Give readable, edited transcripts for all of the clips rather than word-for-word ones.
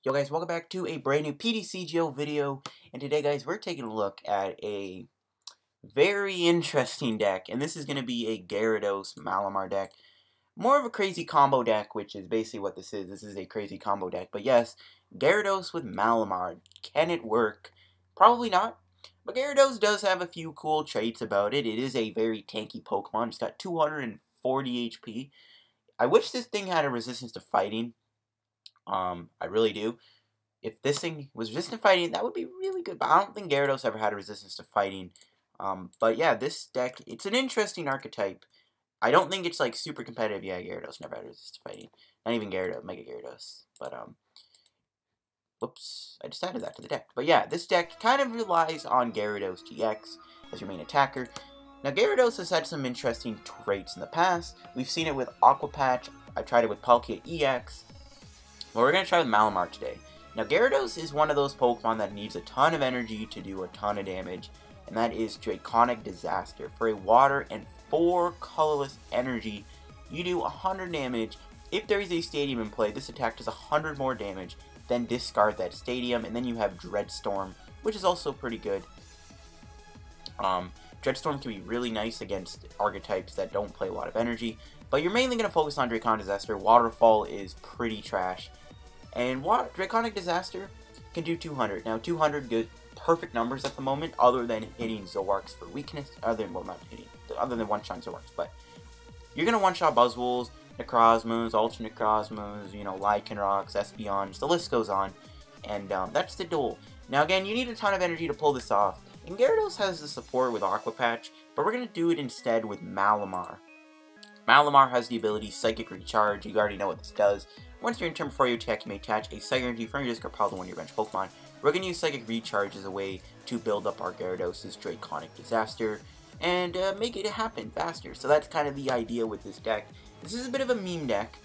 Yo guys, welcome back to a brand new PTCGO video, and today guys, we're taking a look at a very interesting deck, and this is going to be a Gyarados Malamar deck. More of a crazy combo deck, which is basically what this is. This is a crazy combo deck, but yes, Gyarados with Malamar. Can it work? Probably not, but Gyarados does have a few cool traits about it. It is a very tanky Pokemon. It's got 240 HP. I wish this thing had a resistance to fighting. I really do. If this thing was resistant to fighting, that would be really good. But I don't think Gyarados ever had a resistance to fighting. But yeah, this deck, it's an interesting archetype. I don't think it's like super competitive. Yeah, Gyarados never had a resistance to fighting. Not even Gyarados, Mega Gyarados. But whoops, I just added that to the deck. But yeah, this deck kind of relies on Gyarados-GX as your main attacker. Now, Gyarados has had some interesting traits in the past. We've seen it with Aqua Patch. I've tried it with Palkia EX. Well, we're going to try with Malamar today. Now, Gyarados is one of those Pokemon that needs a ton of energy to do a ton of damage, and that is Draconic Disaster. For a water and 4 colorless energy, you do 100 damage. If there is a stadium in play, this attack does 100 more damage, then discard that stadium, and then you have Dreadstorm, which is also pretty good. Dreadstorm can be really nice against archetypes that don't play a lot of energy, but you're mainly going to focus on Draconic Disaster. Waterfall is pretty trash. And Draconic Disaster can do 200. Now, 200 good, perfect numbers at the moment, other than hitting Zoroarks for weakness. Other than one-shot Zoroarks. But you're going to one-shot Buzzwoles, Necrozmas, Ultra Necrozmas, you know, Lycanrocs, Espeons, the list goes on. And that's the duel. Now, again, you need a ton of energy to pull this off. And Gyarados has the support with Aqua Patch, but we're going to do it instead with Malamar. Malamar has the ability Psychic Recharge. You already know what this does. Once you're in turn before you attack, you may attach a Psychic Energy from your discard pile to one of your bench Pokemon. We're going to use Psychic Recharge as a way to build up our Gyarados' Draconic Disaster and make it happen faster. So that's kind of the idea with this deck. This is a bit of a meme deck.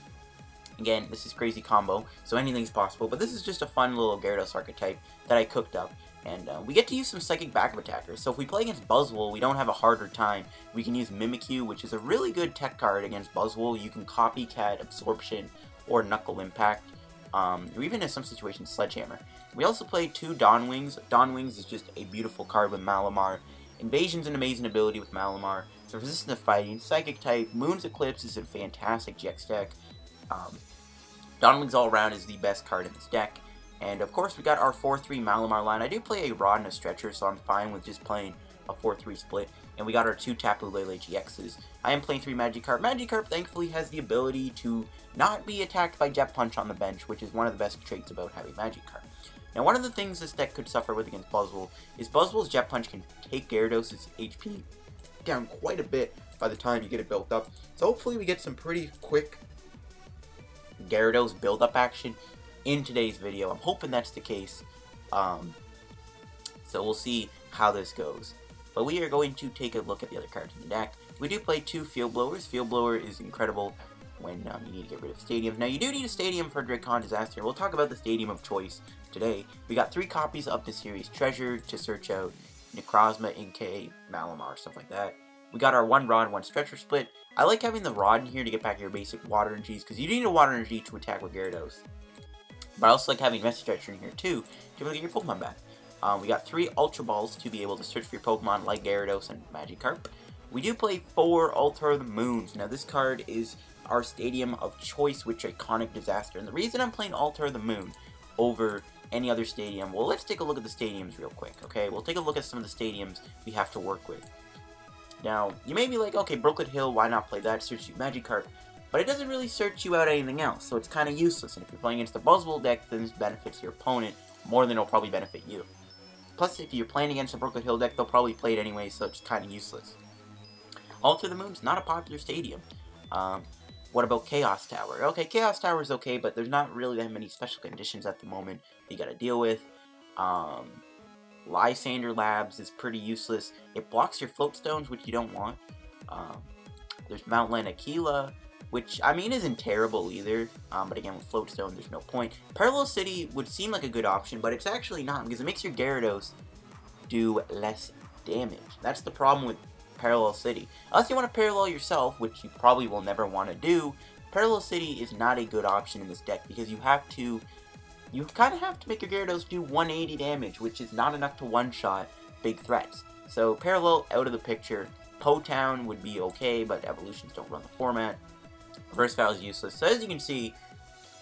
Again, this is crazy combo, so anything's possible. But this is just a fun little Gyarados archetype that I cooked up. And we get to use some Psychic backup attackers. So if we play against Buzzwole, we don't have a harder time. We can use Mimikyu, which is a really good tech card against Buzzwole. You can Copycat, Absorption, or Knuckle Impact, or even in some situations, Sledgehammer. We also play 2 Dawnwings. Dawnwings is just a beautiful card with Malamar. Invasion's an amazing ability with Malamar. It's resistant to fighting, Psychic type. Moon's Eclipse is a fantastic GX deck. Dawnwings all around is the best card in this deck. And of course, we got our 4-3 Malamar line. I do play a Rod and a Stretcher, so I'm fine with just playing a 4-3 split. And we got our 2 Tapu Lele-GXs. I am playing 3 Magikarp. Magikarp, thankfully, has the ability to not be attacked by Jet Punch on the bench, which is one of the best traits about having Magikarp. Now, one of the things this deck could suffer with against Buzzwole is Buzzwole's Jet Punch can take Gyarados' HP down quite a bit by the time you get it built up. So hopefully we get some pretty quick Gyarados build-up action in today's video. I'm hoping that's the case. So we'll see how this goes. But we are going to take a look at the other cards in the deck. We do play 2 Field Blowers. Field Blower is incredible when you need to get rid of stadiums. Now, you do need a stadium for Draconic Disaster. We'll talk about the stadium of choice today. We got 3 copies of Mysterious Treasure to search out Necrozma, Inkay, Malamar, stuff like that. We got our 1 Rod, 1 Stretcher split. I like having the Rod in here to get back your basic water energies, because you need a water energy to attack with Gyarados. But I also like having Message Stretcher in here too, to be able to get your Pokemon back. We got 3 Ultra Balls to be able to search for your Pokemon like Gyarados and Magikarp. We do play 4 Altar of the Moons. Now, this card is our stadium of choice with Draconic Disaster. And the reason I'm playing Altar of the Moon over any other stadium, well, let's take a look at the stadiums real quick, okay? We'll take a look at some of the stadiums we have to work with. Now, you may be like, okay, Brooklet Hill, why not play that? Search you Magikarp. But it doesn't really search you out anything else, so it's kind of useless. And if you're playing against the Buzzwole deck, then this benefits your opponent more than it'll probably benefit you. Plus, if you're playing against a Brooklet Hill deck, they'll probably play it anyway, so it's kind of useless. Altar the Moon's not a popular stadium. What about Chaos Tower? Okay, Chaos Tower is okay, but there's not really that many special conditions at the moment that you gotta deal with. Lysander Labs is pretty useless. It blocks your Float Stones, which you don't want. There's Mount Lanakila, which, I mean, isn't terrible either, but again, with Float Stone, there's no point. Parallel City would seem like a good option, but it's actually not, because it makes your Gyarados do less damage. That's the problem with Parallel City. Unless you want to parallel yourself, which you probably will never want to do, Parallel City is not a good option in this deck, because you have to you kind of have to make your Gyarados do 180 damage, which is not enough to one-shot big threats. So Parallel out of the picture. Po-Town would be okay, but evolutions don't run the format. Versatile is useless. So as you can see,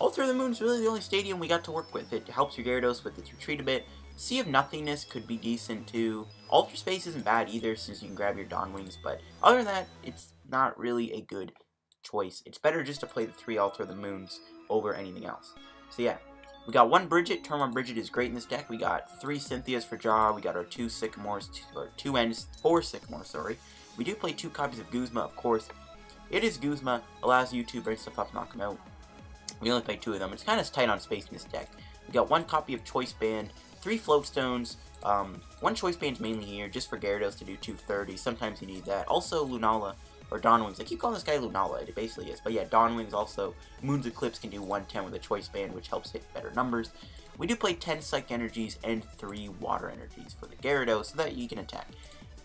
Ultra the Moon's really the only stadium we got to work with. It helps your Gyarados with its retreat a bit. Sea of Nothingness could be decent too. Ultra Space isn't bad either, since you can grab your Dawn Wings, but other than that, it's not really a good choice. It's better just to play the 3 Ultra the Moons over anything else. So yeah, we got 1 Brigette. Turn 1 Brigette is great in this deck. We got 3 Cynthias for draw. We got our 2 Sycamores, or 2 ends, 4 Sycamores, sorry. We do play 2 copies of Guzma, of course. It is Guzma, allows you to break stuff up, knock them out. We only play 2 of them. It's kind of tight on space in this deck. We got 1 copy of Choice Band, 3 Float Stones, 1 Choice Band's mainly here, just for Gyarados to do 230. Sometimes you need that. Also Lunala, or Dawn Wings. I keep calling this guy Lunala, it basically is. But yeah, Dawn Wings also. Moon's Eclipse can do 110 with a Choice Band, which helps hit better numbers. We do play 10 Psychic Energies and 3 Water Energies for the Gyarados, so that you can attack.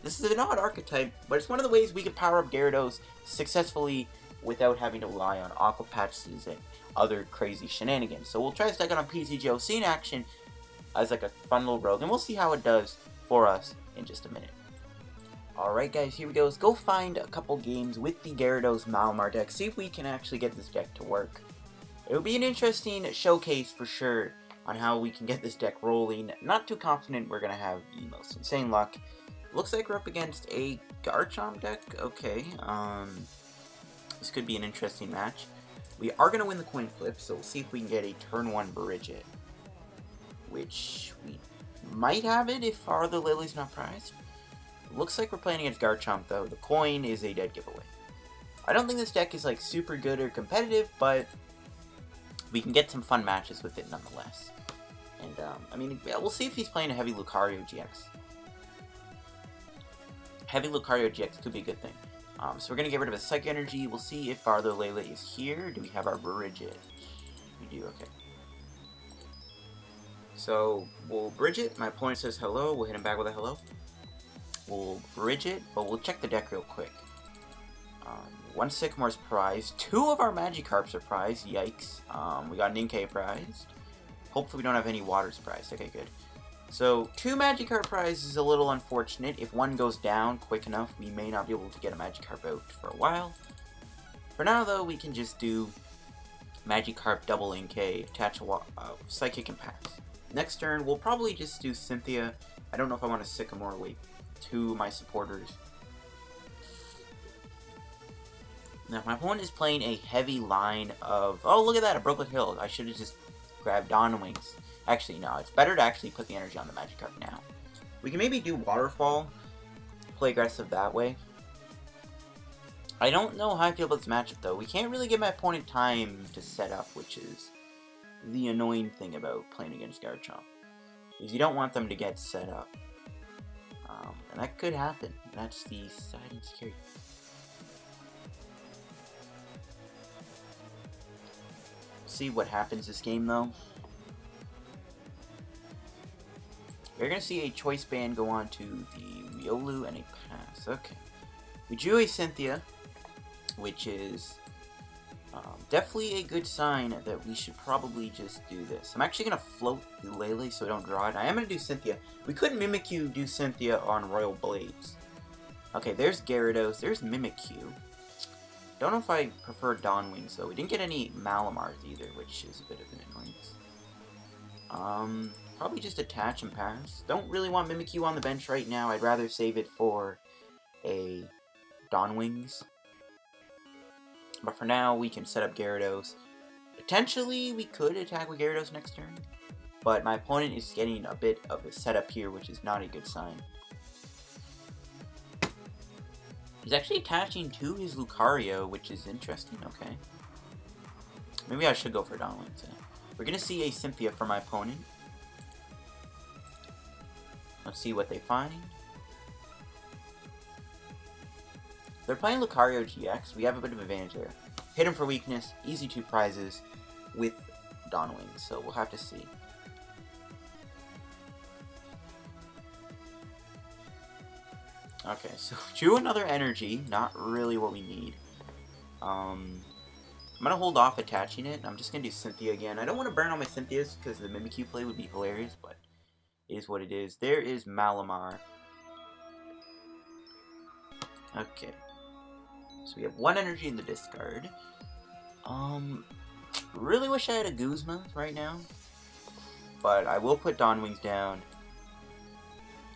This is an odd archetype, but it's one of the ways we can power up Gyarados successfully without having to rely on Aqua Patches and other crazy shenanigans. So we'll try to stack it on PTCGO, see in action as like a fun little rogue, and we'll see how it does for us in just a minute. Alright guys, here we go. Let's go find a couple games with the Gyarados Malamar deck, see if we can actually get this deck to work. It will be an interesting showcase for sure on how we can get this deck rolling. Not too confident we're going to have the most insane luck. Looks like we're up against a Garchomp deck. Okay, this could be an interesting match. We are going to win the coin flip, so we'll see if we can get a turn 1 Brigette. Which we might have it if Father Lily's not prized. Looks like we're playing against Garchomp though. The coin is a dead giveaway. I don't think this deck is like super good or competitive, but we can get some fun matches with it nonetheless. And I mean, yeah, we'll see if he's playing a heavy Lucario-GX. Heavy Lucario-GX could be a good thing. So we're going to get rid of a Psychic Energy. We'll see if Father Lele is here. Do we have our Brigette? We do, okay. So, we'll Brigette. My opponent says hello. We'll hit him back with a hello. We'll Brigette, but we'll check the deck real quick. 1 Sycamore's prized. 2 of our Magikarps are prized. Yikes. We got an Inkay prized. Hopefully we don't have any Waters prized. Okay, good. So, 2 Magikarp prizes is a little unfortunate. If one goes down quick enough, we may not be able to get a Magikarp out for a while. For now, though, we can just do Magikarp double Inkay, attach a Psychic, and pass. Next turn, we'll probably just do Cynthia. I don't know if I want a Sycamore. Wait, 2 of my supporters. Now, my opponent is playing a heavy line of... Oh, look at that, a Broken Hill. I should have just grabbed Dawn Wings. Actually, no, it's better to actually put the energy on the Magikarp now. We can maybe do Waterfall, play aggressive that way. I don't know how I feel about this matchup, though. We can't really give my opponent time to set up, which is the annoying thing about playing against Garchomp. Is you don't want them to get set up. And that could happen. That's the sad and scary. See what happens this game, though. You're going to see a Choice Band go on to the Riolu and a pass. Okay. We drew a Cynthia, which is definitely a good sign that we should probably just do this. I'm actually going to float the Lele so I don't draw it. I am going to do Cynthia. We could Mimikyu do Cynthia on Royal Blades. Okay, there's Gyarados. There's Mimikyu. Don't know if I prefer Dawn Wings, though. We didn't get any Malamars either, which is a bit of an annoyance. Probably just attach and pass. Don't really want Mimikyu on the bench right now. I'd rather save it for a Dawn Wings. But for now, we can set up Gyarados. Potentially, we could attack with Gyarados next turn. But my opponent is getting a bit of a setup here, which is not a good sign. He's actually attaching to his Lucario, which is interesting, okay. Maybe I should go for Dawn Wings. We're going to see a Cynthia for my opponent. Let's see what they find. They're playing Lucario-GX. We have a bit of advantage there. Hit him for weakness. Easy 2 prizes with Dawn Wings. So we'll have to see. Okay, so drew another energy. Not really what we need. My I'm gonna hold off attaching it. I'm just gonna do Cynthia again. I don't want to burn all my Cynthias because the Mimikyu play would be hilarious, but it is what it is. There is Malamar. Okay. So we have 1 energy in the discard. Really wish I had a Guzma right now. But I will put Dawn Wings down.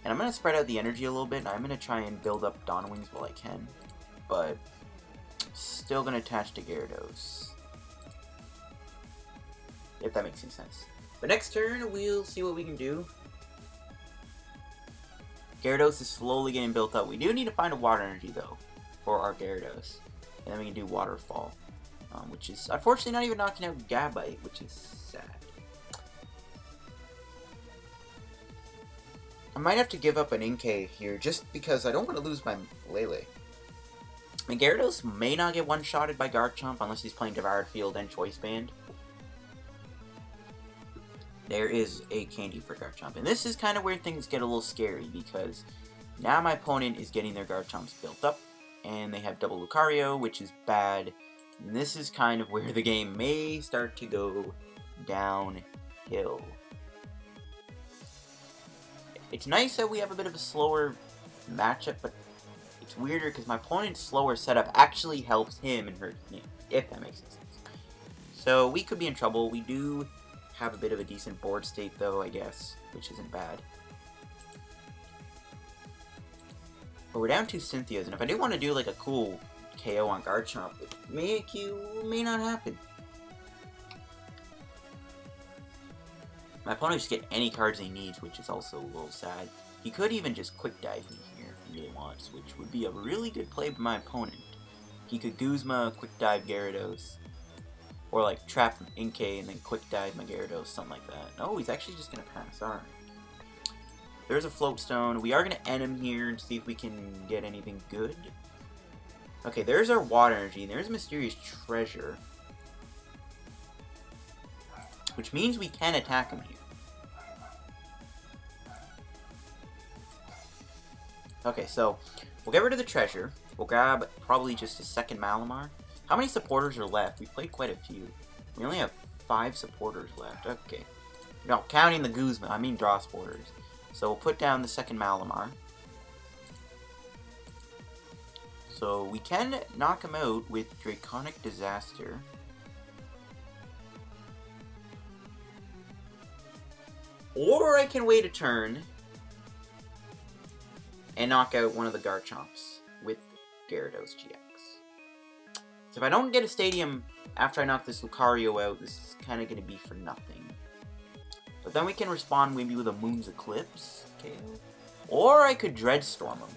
And I'm going to spread out the energy a little bit. And I'm going to try and build up Dawn Wings while I can. But still going to attach to Gyarados. If that makes any sense. But next turn, we'll see what we can do. Gyarados is slowly getting built up. We do need to find a water energy, though, for our Gyarados. And then we can do Waterfall. Which is, unfortunately, not even knocking out Gabite, which is sad. I might have to give up an Inkay here, just because I don't want to lose my Lele. I mean, Gyarados may not get one-shotted by Garchomp unless he's playing Devoured Field and Choice Band. There is a candy for Garchomp. And this is kind of where things get a little scary, because now my opponent is getting their Garchomps built up, and they have double Lucario, which is bad. And this is kind of where the game may start to go downhill. It's nice that we have a bit of a slower matchup, but it's weirder because my opponent's slower setup actually helps him and hurts me, if that makes sense. So we could be in trouble. We do have a bit of a decent board state, though, I guess, which isn't bad. But we're down 2 Cynthias, and if I do want to do like a cool KO on Garchomp, Mimikyu may not happen. My opponent just get any cards he needs, which is also a little sad. He could even just Quick Dive me here if he really wants, which would be a really good play by my opponent. He could Guzma, Quick Dive Gyarados, or like trap Inkay and then Quick Dive my Gyarados, something like that. No, he's actually just gonna pass. Alright. There's a Float Stone. We are gonna end him here and see if we can get anything good. Okay, there's our Water Energy, and there's a Mysterious Treasure. Which means we can attack him here. Okay, so we'll get rid of the Treasure. We'll grab probably just a second Malamar. How many supporters are left? We played quite a few. We only have 5 supporters left. Okay. No, counting the Guzma. I mean draw supporters. So we'll put down the second Malamar. So we can knock him out with Draconic Disaster. Or I can wait a turn and knock out one of the Garchomps with Gyarados-GX. So if I don't get a Stadium after I knock this Lucario out, this is kind of going to be for nothing. But then we can respond maybe with a Moon's Eclipse KO. Or I could Dreadstorm him.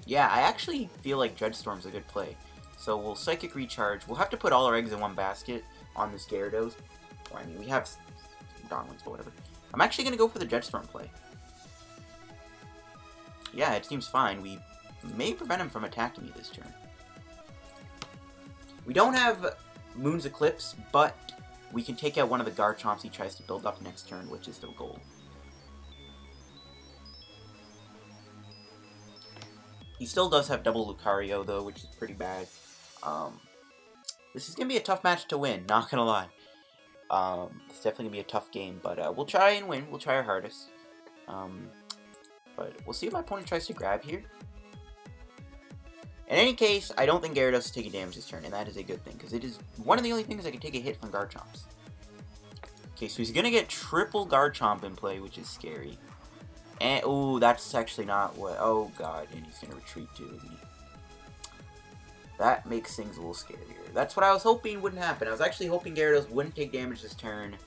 Yeah, I actually feel like Dreadstorm's a good play. So we'll Psychic Recharge. We'll have to put all our eggs in one basket on this Gyarados. Or, I mean, we have Dawn Wings, but whatever. I'm actually going to go for the Dreadstorm play. Yeah, it seems fine. We may prevent him from attacking me this turn. We don't have Moon's Eclipse, but we can take out one of the Garchomps he tries to build up next turn, which is the goal. He still does have double Lucario, though, which is pretty bad. This is going to be a tough match to win, not going to lie. It's definitely going to be a tough game, but we'll try and win. We'll try our hardest. But we'll see if my opponent tries to grab here. In any case, I don't think Gyarados is taking damage this turn, and that is a good thing, because it is one of the only things that can take a hit from Garchomps. Okay, so he's going to get triple Garchomp in play, which is scary. And, ooh, that's actually not what... Oh, God, and he's going to retreat too, isn't he? That makes things a little scarier. That's what I was hoping wouldn't happen. I was actually hoping Gyarados wouldn't take damage this turn.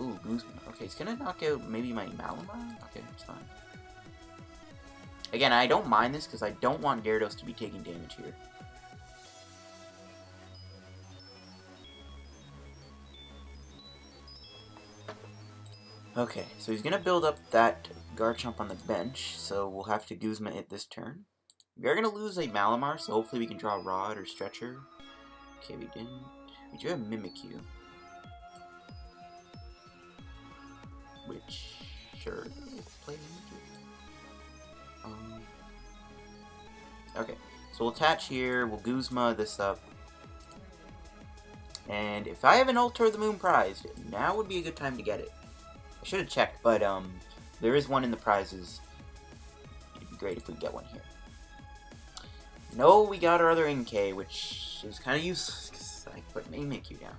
Ooh, Guzma. Okay, he's going to knock out maybe my Malamar? Okay, it's fine. Again, I don't mind this because I don't want Gyarados to be taking damage here. Okay, so he's going to build up that Garchomp on the bench, so we'll have to Guzma it this turn. We are going to lose a Malamar, so hopefully we can draw Rod or Stretcher. Okay, we didn't. We do have Mimikyu. Which, sure, let's play Mimikyu. Okay, so we'll attach here, we'll Guzma this up. And if I have an Ultra of the Moon prize, now would be a good time to get it. I should have checked, but there is one in the prizes. It'd be great if we get one here. No, we got our other Inkay, which is kind of useless because I put Mimikyu down.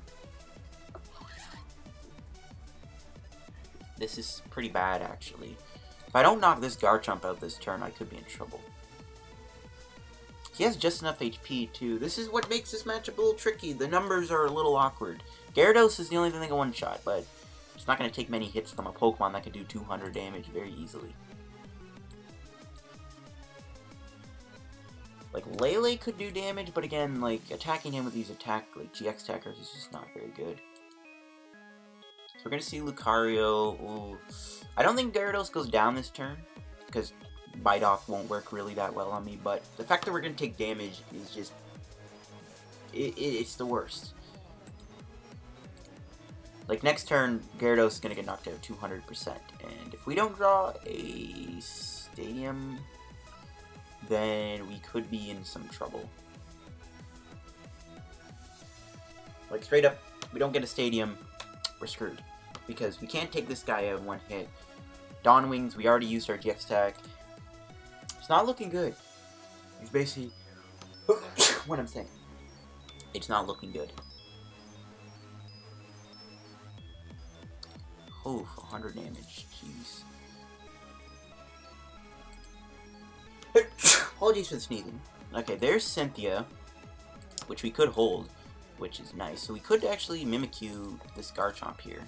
This is pretty bad, actually. If I don't knock this Garchomp out this turn, I could be in trouble. He has just enough HP, too. This is what makes this matchup a little tricky. The numbers are a little awkward. Gyarados is the only thing that can one-shot, but it's not going to take many hits from a Pokemon that can do 200 damage very easily. Like, Lele could do damage, but again, like, attacking him with these GX attackers is just not very good. So we're going to see Lucario. Ooh. I don't think Gyarados goes down this turn, because Bite Off won't work really that well on me, but the fact that we're going to take damage is just... It's the worst. Like, next turn, Gyarados is going to get knocked out 200%, and if we don't draw a Stadium, then we could be in some trouble. Like, straight up, we don't get a Stadium, we're screwed. Because we can't take this guy out in one hit. Dawn Wings, we already used our GX attack. It's not looking good. It's basically what I'm saying. It's not looking good. Oh, 100 damage. Jeez. Apologies for the sneezing. Okay, there's Cynthia, which we could hold, which is nice. So we could actually Mimikyu this Garchomp here.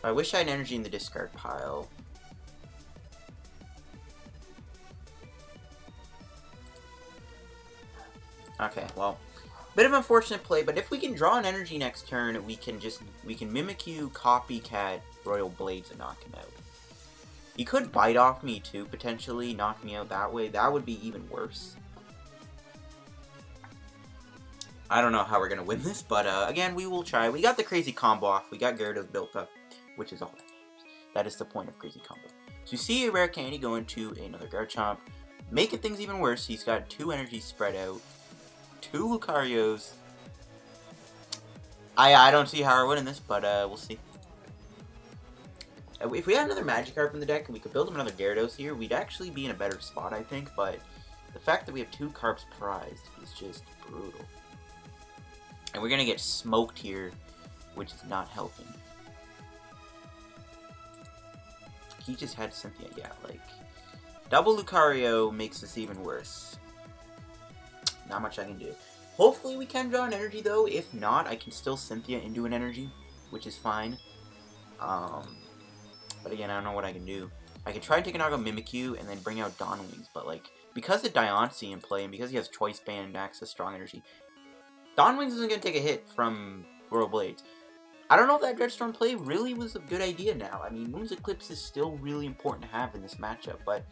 I wish I had energy in the discard pile. Okay, well, bit of an unfortunate play, but if we can draw an energy next turn, we can Mimikyu, Copycat, Royal Blades, and knock him out. He could Bite Off me too, potentially, knock me out that way. That would be even worse. I don't know how we're going to win this, but again, we will try. We got the crazy combo off. We got Gyarados built up, which is all that matters. That is the point of crazy combo. So you see a rare candy go into another Garchomp. Making things even worse, he's got 2 energies spread out. 2 Lucarios. I don't see how we're winning this, but we'll see. If we had another Magikarp in the deck and we could build him another Gyarados here, we'd actually be in a better spot, I think, but the fact that we have 2 Carps prized is just brutal. And we're gonna get smoked here, which is not helping. He just had Cynthia, yeah, like... Double Lucario makes this even worse. Not much I can do. Hopefully we can draw an energy, though. If not, I can still Cynthia into an energy, which is fine. But again, I don't know what I can do. I could try and take an out of Mimikyu and then bring out Dawn Wings, but like, because of Diancie in play and because he has Choice Band and access strong energy, Dawn Wings isn't going to take a hit from Royal Blades. I don't know if that Dreadstorm play really was a good idea now. I mean, Moon's Eclipse is still really important to have in this matchup, but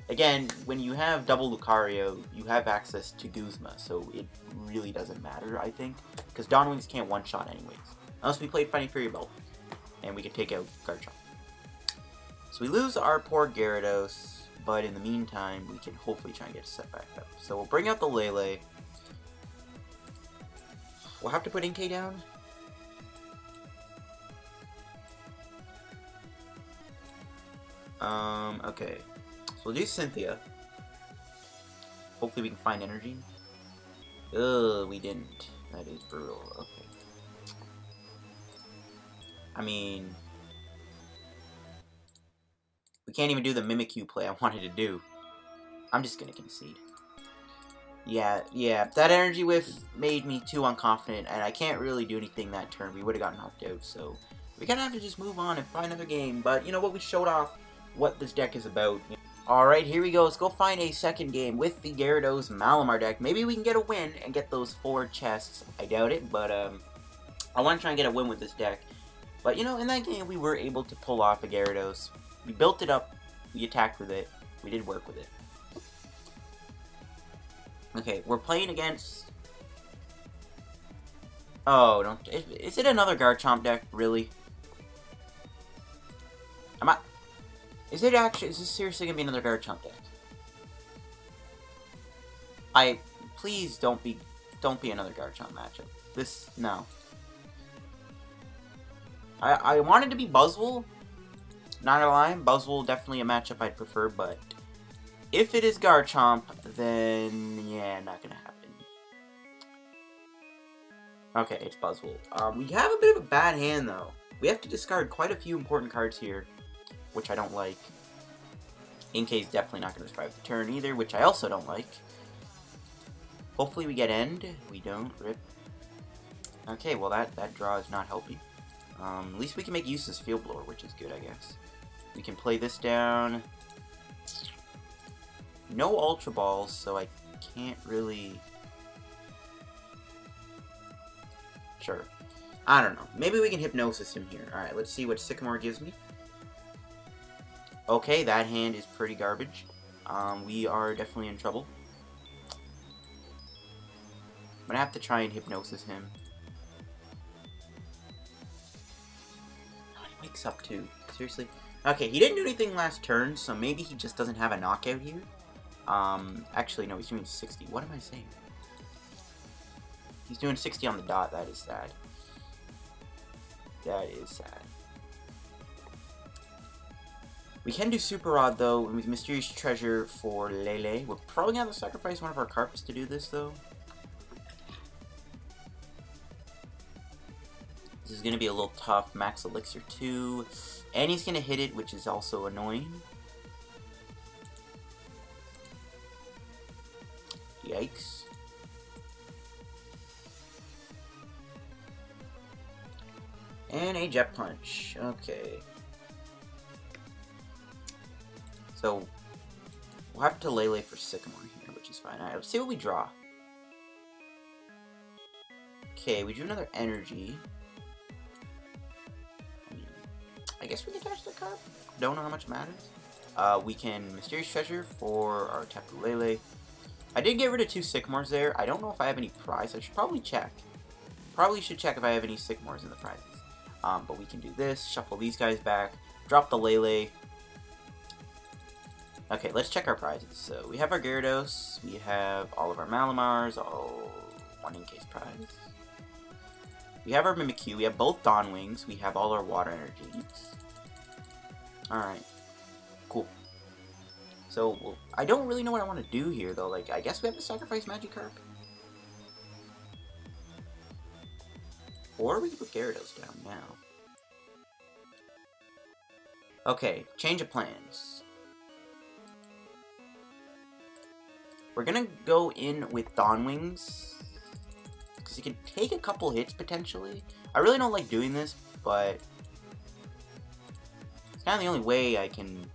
again, when you have double Lucario, you have access to Guzma, so it really doesn't matter, I think, because Dawn Wings can't one-shot anyways, unless we played Fighting Fury Belt, and we could take out Garchomp. So we lose our poor Gyarados, but in the meantime, we can hopefully try and get a set back up. So we'll bring out the Lele. We'll have to put Inkay down. Okay. So we'll do Cynthia. Hopefully we can find energy. Ugh, we didn't. That is brutal. Okay. I mean... we can't even do the Mimikyu play I wanted to do. I'm just gonna concede. Yeah, that energy whiff made me too unconfident, and I can't really do anything that turn. We would have gotten knocked out, so we're gonna have to just move on and find another game. But you know what? We showed off what this deck is about. Alright, here we go. Let's go find a second game with the Gyarados Malamar deck. Maybe we can get a win and get those 4 chests. I doubt it, but I want to try and get a win with this deck. But you know, in that game, we were able to pull off a Gyarados. We built it up, we attacked with it, we did work with it. Okay, we're playing against Oh, don't. Is it another Garchomp deck? Really? Is this seriously gonna be another Garchomp deck? Please don't be another Garchomp matchup. No. I wanted to be Buzzwole. Not gonna lie, Buzzwole definitely a matchup I'd prefer, but if it is Garchomp, then yeah, not gonna happen. Okay, it's Buzzwole. We have a bit of a bad hand though. We have to discard quite a few important cards here, which I don't like. Inkay's definitely not gonna survive the turn either, which I also don't like. Hopefully we get end. We don't. Rip. Okay, well that draw is not helping. At least we can make use of this Field Blower, which is good, I guess. We can play this down. No Ultra Balls, so I can't really... Sure. I don't know. Maybe we can Hypnosis him here. Alright, let's see what Sycamore gives me. Okay, that hand is pretty garbage. We are definitely in trouble. I'm gonna have to try and Hypnosis him. Wakes up too. Seriously? Okay, he didn't do anything last turn, so maybe he just doesn't have a knockout here. Actually, no, he's doing 60. What am I saying? He's doing 60 on the dot. That is sad. That is sad. We can do Super Rod, though, with Mysterious Treasure for Lele. We're probably going to have to sacrifice one of our carps to do this, though. This is going to be a little tough. Max Elixir 2. And he's going to hit it, which is also annoying. Yikes. And a Jet Punch. Okay. So, we'll have to Lele for Sycamore here, which is fine. Alright, let's see what we draw. Okay, we drew another Energy. I guess we can attach the card. Don't know how much it matters. We can Mysterious Treasure for our Tapu Lele. I did get rid of 2 Sycamores there. I don't know if I have any prize. I should probably check. Probably should check if I have any Sycamores in the prizes. But we can do this. Shuffle these guys back. Drop the Lele. Okay, let's check our prizes. So we have our Gyarados. We have all of our Malamars. All one in case prize. We have our Mimikyu. We have both Dawn Wings. We have all our Water Energies. Alright. Cool. So, well, I don't really know what I want to do here, though. Like, I guess we have to sacrifice Magikarp. Or we can put Gyarados down now. Okay, change of plans. We're gonna go in with Dawn Wings. Because he can take a couple hits, potentially. I really don't like doing this, but... it's kind of the only way I can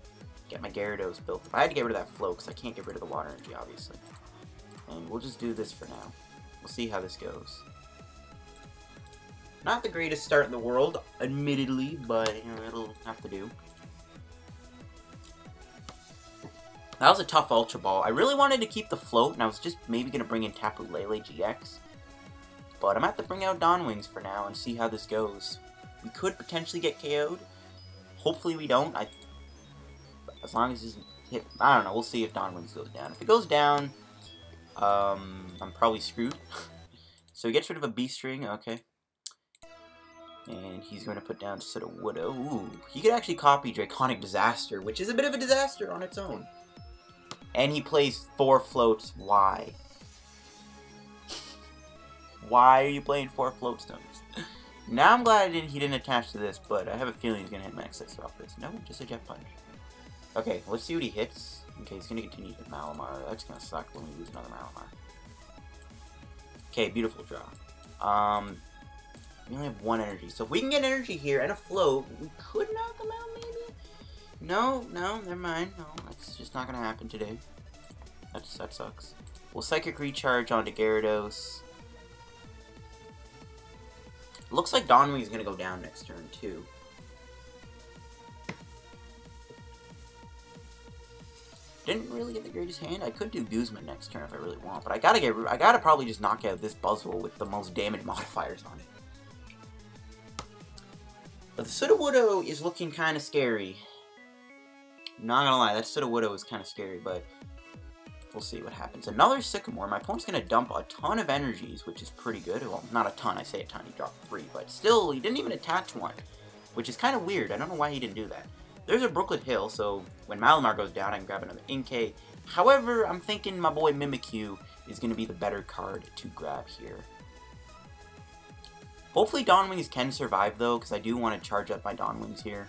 get my Gyarados built. If I had to get rid of that Float, because I can't get rid of the Water Energy, obviously. And we'll just do this for now. We'll see how this goes. Not the greatest start in the world, admittedly, but, you know, it'll have to do. That was a tough Ultra Ball. I really wanted to keep the Float, and I was just maybe going to bring in Tapu Lele-GX. But I'm going to have to bring out Dawn Wings for now and see how this goes. We could potentially get KO'd. Hopefully we don't. As long as he's hit... I don't know. We'll see if Dawn Wings goes down. If it goes down, I'm probably screwed. So he gets rid of a B-String. Okay. And he's going to put down Sudowoodo. Ooh. He could actually copy Draconic Disaster, which is a bit of a disaster on its own. And he plays 4 floats. Why? Why are you playing 4 float stones? Now I'm glad he didn't attach to this, but I have a feeling he's going to hit Max Elixir off this. No, just a Jet Punch. Okay, let's see what he hits. Okay, he's going to continue with Malamar. That's going to suck when we lose another Malamar. Okay, beautiful draw. We only have 1 energy. So if we can get energy here and a float, we could knock him out, maybe? No, never mind. No, that's just not going to happen today. That sucks. We'll Psychic Recharge onto Gyarados. Looks like Dawn Wing is going to go down next turn, too. Didn't really get the greatest hand. I could do Guzma next turn if I really want, but I gotta probably just knock out this Buzzwole with the most damage modifiers on it. But the Sudowoodo is looking kind of scary. Not gonna lie, that Sudowoodo is kind of scary, but we'll see what happens. Another Sycamore. My opponent's gonna dump a ton of energies, which is pretty good. Well, not a ton. I say a ton. He dropped 3, but still, he didn't even attach one, which is kind of weird. I don't know why he didn't do that. There's a Brooklet Hill, so when Malamar goes down, I can grab another Inkay. However, I'm thinking my boy Mimikyu is going to be the better card to grab here. Hopefully Dawnwings can survive, though, because I do want to charge up my Dawnwings here.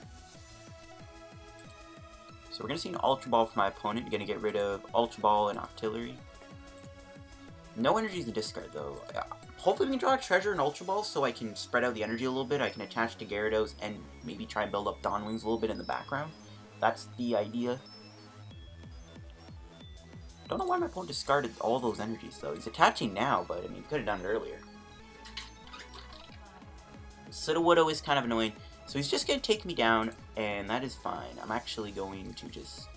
So we're going to see an Ultra Ball for my opponent. Going to get rid of Ultra Ball and Octillery. No energy to discard, though. Hopefully we can draw a Treasure and Ultra Ball so I can spread out the energy a little bit. I can attach to Gyarados and maybe try and build up Dawnwings a little bit in the background. That's the idea. Don't know why my opponent discarded all those energies, though. He's attaching now, but I mean, he could have done it earlier. Sudowoodo is kind of annoying, so he's just going to take me down, and that is fine. I'm actually going to just...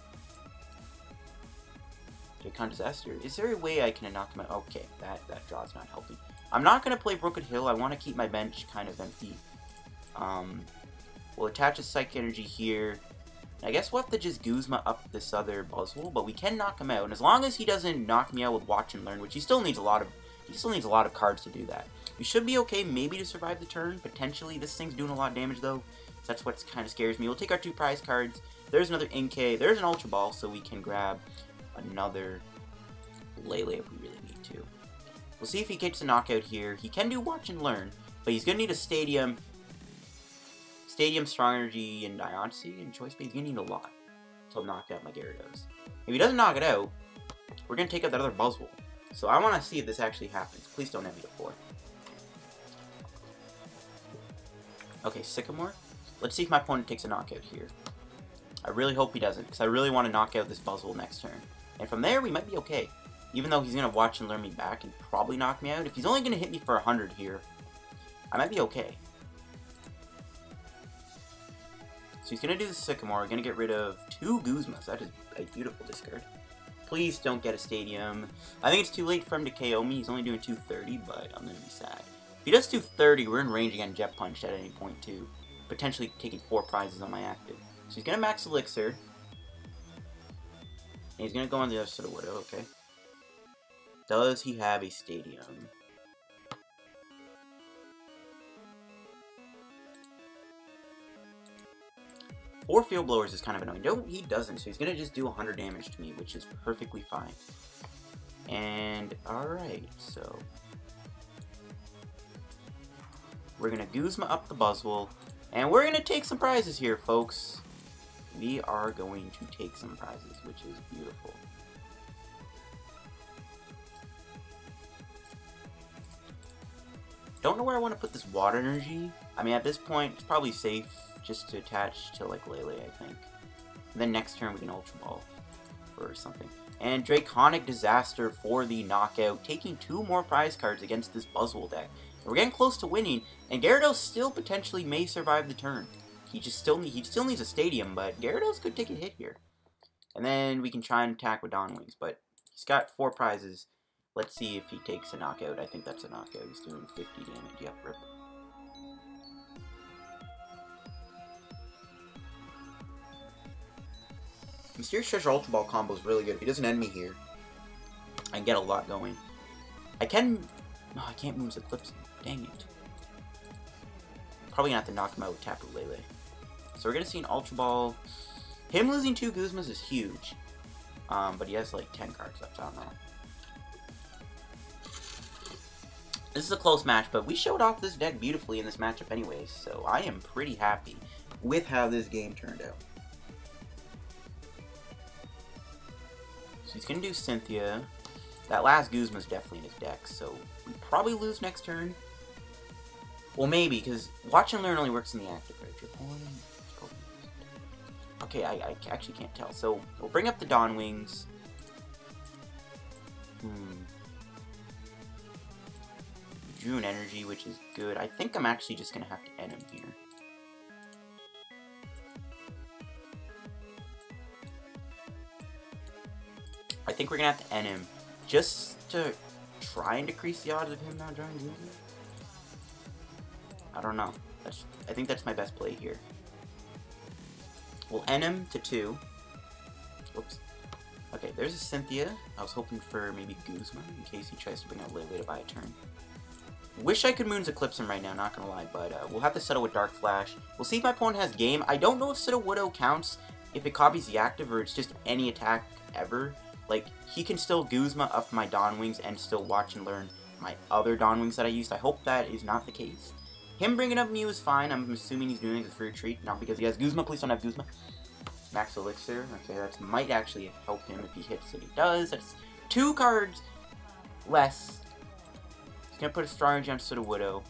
Draconic Disaster. Is there a way I can knock him out? Okay, that draw's not helping. I'm not going to play Brooklet Hill. I want to keep my bench kind of empty. We'll attach a Psychic Energy here. I guess we'll have to just Guzma up this other Buzzwole, but we can knock him out. And as long as he doesn't knock me out with Watch and Learn, which he still needs a lot of cards to do that. We should be okay, maybe, to survive the turn. Potentially, this thing's doing a lot of damage, though. So that's what kind of scares me. We'll take our 2 prize cards. There's another Inkay. There's an Ultra Ball, so we can grab another Lele if we really need to. We'll see if he gets a knockout here. He can do Watch and Learn, but he's going to need a Stadium, Strong Energy, and Dionysi, and Choice Bait. He's going to need a lot to knock out my Gyarados. If he doesn't knock it out, we're going to take out that other Buzzwole. So I want to see if this actually happens. Please don't have me to 4. Okay, Sycamore. Let's see if my opponent takes a knockout here. I really hope he doesn't, because I really want to knock out this Buzzwole next turn. And from there, we might be okay. Even though he's going to Watch and Learn me back and probably knock me out. If he's only going to hit me for 100 here, I might be okay. So he's going to do the Sycamore. We're going to get rid of 2 Guzmas. That is a beautiful discard. Please don't get a Stadium. I think it's too late for him to KO me. He's only doing 230, but I'm going to be sad. If he does 230, we're in range again Jet Punch at any point, too. Potentially taking 4 prizes on my active. So he's going to max Elixir. And he's going to go on the other side of Widow, okay. Does he have a Stadium? Four Field Blowers is kind of annoying. No, he doesn't, so he's going to just do 100 damage to me, which is perfectly fine. And, alright, so... we're going to Guzma up the Buzzwole, and we're going to take some prizes here, folks. We are going to take some prizes, which is beautiful. Don't know where I want to put this Water Energy. I mean, at this point, it's probably safe just to attach to, like, Lele, I think. And then next turn, we can Ultra Ball for something. And Draconic Disaster for the knockout, taking 2 more prize cards against this Buzzwole deck. We're getting close to winning, and Gyarados still potentially may survive the turn. He still needs a Stadium, but Gyarados could take a hit here. And then we can try and attack with Dawnwings, but he's got 4 prizes. Let's see if he takes a knockout. I think that's a knockout. He's doing 50 damage. Yep, rip. Mysterious Treasure Ultra Ball combo is really good. If he doesn't end me here, I can get a lot going. I can... no, I can't move Eclipse. Dang it. Probably gonna have to knock him out with Tapu Lele. So we're gonna see an Ultra Ball. Him losing 2 Guzmas is huge. But he has like 10 cards left. I don't know. This is a close match, but we showed off this deck beautifully in this matchup anyways. So I am pretty happy with how this game turned out. So he's going to do Cynthia. That last Guzma's definitely in his deck, so we probably lose next turn. Well, maybe, because Watch and Learn only works in the active, right? Okay, I actually can't tell. So we'll bring up the Dawnwings. Drew an Energy, which is good. I think I'm actually just going to have to end him here. think we're gonna have to end him just to try and decrease the odds of him not drawing Guzma. I don't know. I think that's my best play here. We'll end him to 2. Whoops. Okay, there's a Cynthia. I was hoping for maybe Guzma in case he tries to bring out Lele to buy a turn. Wish I could Moon's Eclipse him right now, not gonna lie, but we'll have to settle with Dark Flash. We'll see if my opponent has game. I don't know if Sudowoodo counts if it copies the active or it's just any attack ever. Like, he can still Guzma up my Dawn Wings and still watch and learn my other Dawn Wings that I used. I hope that is not the case. Him bringing up Mew is fine. I'm assuming he's doing it for a treat, not because he has Guzma. Please don't have Guzma. Max Elixir. Okay, that might actually help him if he hits it. He does. That's 2 cards less. He's going to put a Strong Energy on Sudowoodo.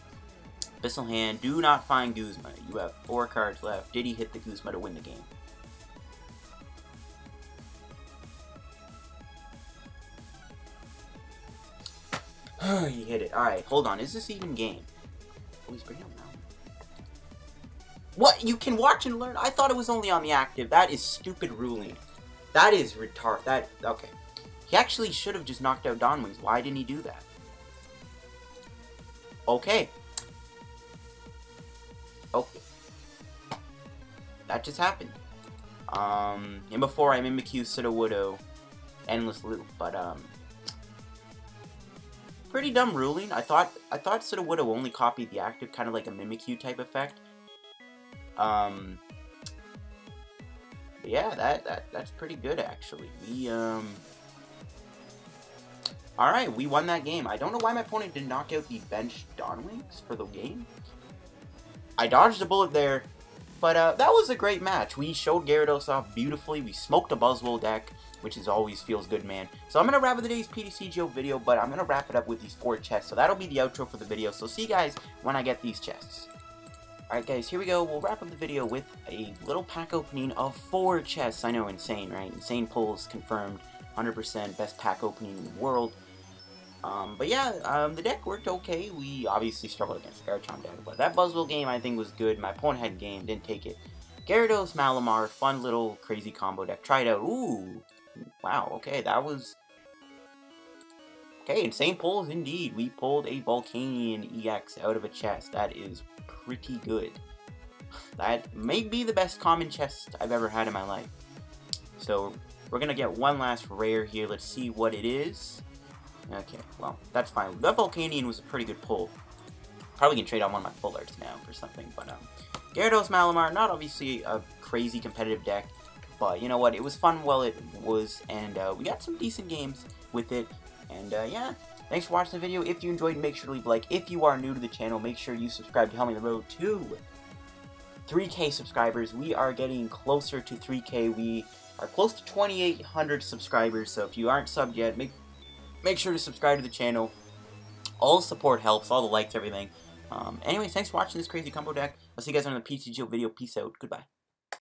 Abyssal Hand. Do not find Guzma. You have 4 cards left. Did he hit the Guzma to win the game? He hit it. Alright, hold on. Is this even game? Oh, he's bringing up now. What? You can watch and learn? I thought it was only on the active. That is stupid ruling. That is retard. Okay. He actually should have just knocked out Dawn Wings. Why didn't he do that? Okay. Okay. That just happened. And before I Mimikyu Sudowoodo Endless Loop, but pretty dumb ruling. I thought Sudowoodo only copied the active, kind of like a Mimikyu type effect. Yeah, that's pretty good actually. We alright, we won that game. I don't know why my opponent didn't knock out the bench Dawn Wings for the game. I dodged a bullet there, but that was a great match. We showed Gyarados off beautifully. We smoked a Buzzwole deck, which is always feels good, man. So I'm going to wrap up today's PTCGO video, but I'm going to wrap it up with these 4 chests. So that'll be the outro for the video. So see you guys when I get these chests. Alright guys, here we go. We'll wrap up the video with a little pack opening of 4 chests. I know, insane, right? Insane pulls confirmed. 100% best pack opening in the world. But yeah, the deck worked okay. We obviously struggled against Garchomp deck, but that Buzzwole game I think was good. My opponent had game, didn't take it. Gyarados, Malamar, fun little crazy combo deck. Try it out. Ooh, wow, okay, that was... Okay, insane pulls indeed. We pulled a Volcanion EX out of a chest. That is pretty good. That may be the best common chest I've ever had in my life. So, we're gonna get one last rare here. Let's see what it is. Okay, well, that's fine. That Volcanion was a pretty good pull. Probably can trade on one of my full arts now for something, but Gyarados, Malamar, not obviously a crazy competitive deck, but you know what, it was fun while it was, and we got some decent games with it, and yeah, thanks for watching the video. If you enjoyed, make sure to leave a like. If you are new to the channel, make sure you subscribe to help me on the road to 3K subscribers. We are getting closer to 3K. We are close to 2,800 subscribers, so if you aren't subbed yet, make sure to subscribe to the channel. All the support helps, all the likes, everything. Anyways, thanks for watching this crazy combo deck. I'll see you guys on the PTCGO video. Peace out. Goodbye.